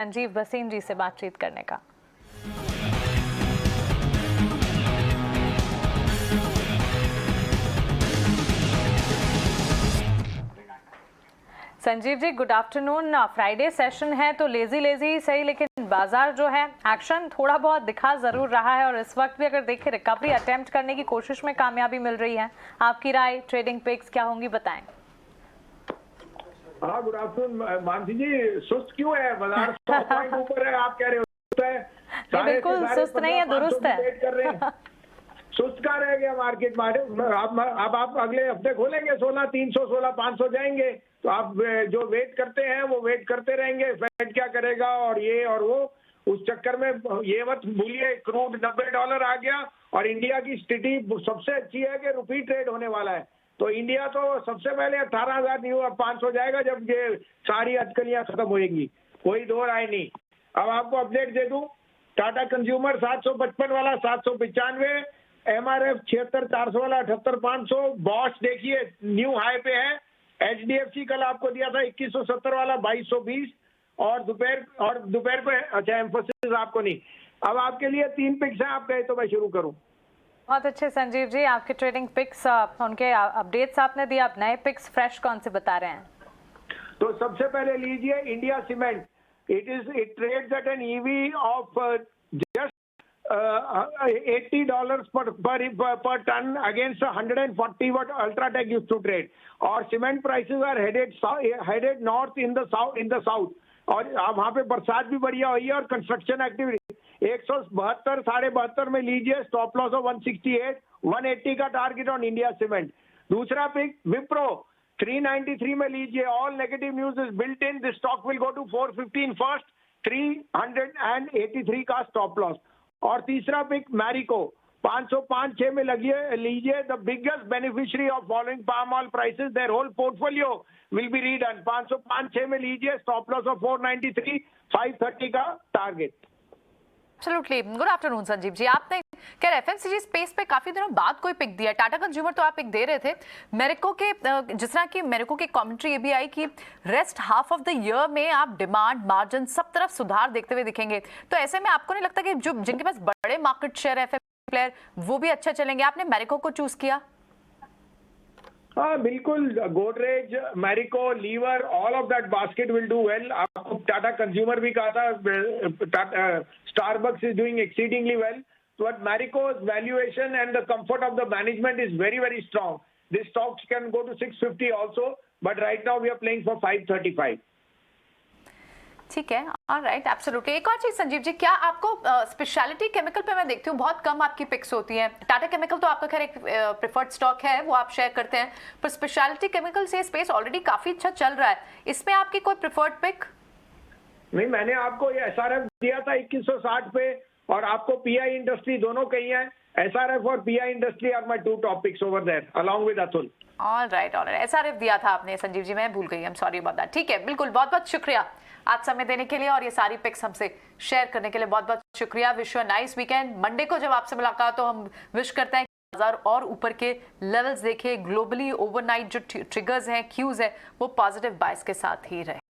संजीव भसीन जी से बातचीत करने का। Sanjeev ji, good afternoon. Friday session है तो लेजी लेजी सही, लेकिन बाजार जो है एक्शन थोड़ा बहुत दिखा जरूर रहा है और इस वक्त भी अगर देखें रिकवरी अटेम्प्ट करने की कोशिश में कामयाबी मिल रही है। आपकी राय, ट्रेडिंग पिक्स क्या होंगी, बताएं। हाँ, गुड आफ्टरनून मानसी जी। सुस्त क्यों है बाजार? 100 पॉइंट ऊपर है, आप कह रहे हो सुस्त है? बिल्कुल सुस्त नहीं है, दुरुस्त है। वेट कर रहे हैं। सुस्त का रह गया मार्केट। अब आप अगले हफ्ते खोलेंगे 16,300 16,500 जाएंगे, तो आप जो वेट करते हैं वो वेट करते रहेंगे फेड क्या करेगा और ये और वो। उस चक्कर में ये मत भूलिए क्रूड $90 आ गया और इंडिया की स्थिति सबसे अच्छी है कि रुपी ट्रेड होने वाला है। तो इंडिया तो सबसे पहले 18,000 न्यू 500 जाएगा जब ये सारी अटकलियां खत्म होएंगी, कोई दो राय नहीं। अब आपको अपडेट दे दूं, टाटा कंज्यूमर 755 वाला 795, MRF 76,400 वाला 78,500, बॉश देखिए न्यू हाई पे है। HDFC कल आपको दिया था 2170 वाला 2220 और दोपहर पे अच्छा एम्फोसिस आपको नहीं। अब आपके लिए 3 पिक्स हैं, आप कहे तो मैं शुरू करूं। बहुत अच्छे संजीव जी, आपके ट्रेडिंग पिक्स, उनके अपडेट्स आपने दिया, आप नए पिक्स फ्रेश कौन से बता रहे हैं? तो सबसे पहले लीजिए India cement. It trades at an EV of just $80 per ton against 140 what Ultratech used to trade. और cement prices are headed north in the south और वहां पे बरसात भी बढ़िया हुई है और कंस्ट्रक्शन एक्टिविटी 172 72 में लीजिए, स्टॉप लॉस ऑफ 168 180 का टारगेट ऑन इंडिया सीमेंट। दूसरा पिक विप्रो 393 में लीजिए, all negative news is built in, this stock will go to 415 first, 383 का स्टॉप लॉस। और तीसरा पिक मैरिको 505-6 में लीजिए, the biggest beneficiary of following palm oil prices, their whole portfolio will be redone. 505-6 में लीजिए, स्टॉप लॉस ऑफ 493, 530 का target. Absolutely. Good afternoon Sanjeev ji, आपने क्या एफएमसीजी स्पेस पे काफी दिनों बाद कोई पिक दिया? टाटा कंज्यूमर तो आप पिक दे रहे थे, मेरिको के जिस तरह की मेरिको की कमेंट्री ये भी आई कि rest half of the year में आप डिमांड मार्जिन सब तरफ सुधार देखते हुए दिखेंगे, तो ऐसे में आपको नहीं लगता कि जो जिनके पास बड़े मार्केट शेयर है प्लेयर वो भी अच्छा चलेंगे? आपने मेरिको को चूज किया। हाँ बिल्कुल, Godrej, Marico, Lever, all of that basket will do well. आपको टाटा कंज्यूमर भी कहा था, Starbucks is doing exceedingly well, but Marico's valuation and the comfort of the management is very very strong. This stocks can go to 650 also, but right now we are playing for 535. ठीक है, alright, absolutely. एक और चीज संजीव जी, क्या आपको speciality chemical पे मैं देखती हूँ बहुत कम आपकी पिक्स होती हैं। टाटा केमिकल तो आपका खैर एक प्रेफर्ड स्टॉक है, वो आप शेयर करते हैं, पर स्पेशलिटी केमिकल से स्पेस ऑलरेडी काफी अच्छा चल रहा है, इसमें आपकी कोई प्रेफर्ड पिक? नहीं, मैंने आपको ये SRF दिया था 2160 पे और आपको PI इंडस्ट्री दोनों कही है। SRF और PI industry are my 2 topics over there along with Atul. Alright, SRF दिया था आपने संजीव जी, मैं भूल गई, I am sorry about that. ठीक है, बिल्कुल, बहुत बहुत शुक्रिया आज समय देने के लिए और ये सारी पिक्स हमसे शेयर करने के लिए बहुत बहुत शुक्रिया। Wish you nice weekend. Monday को जब आपसे मुलाकात हो हम विश करते हैं कि बाजार और ऊपर के लेवल्स देखे, ग्लोबली ओवरनाइट जो ट्रिगर्स हैं, क्यूज है, वो पॉजिटिव बायस के साथ ही रहे।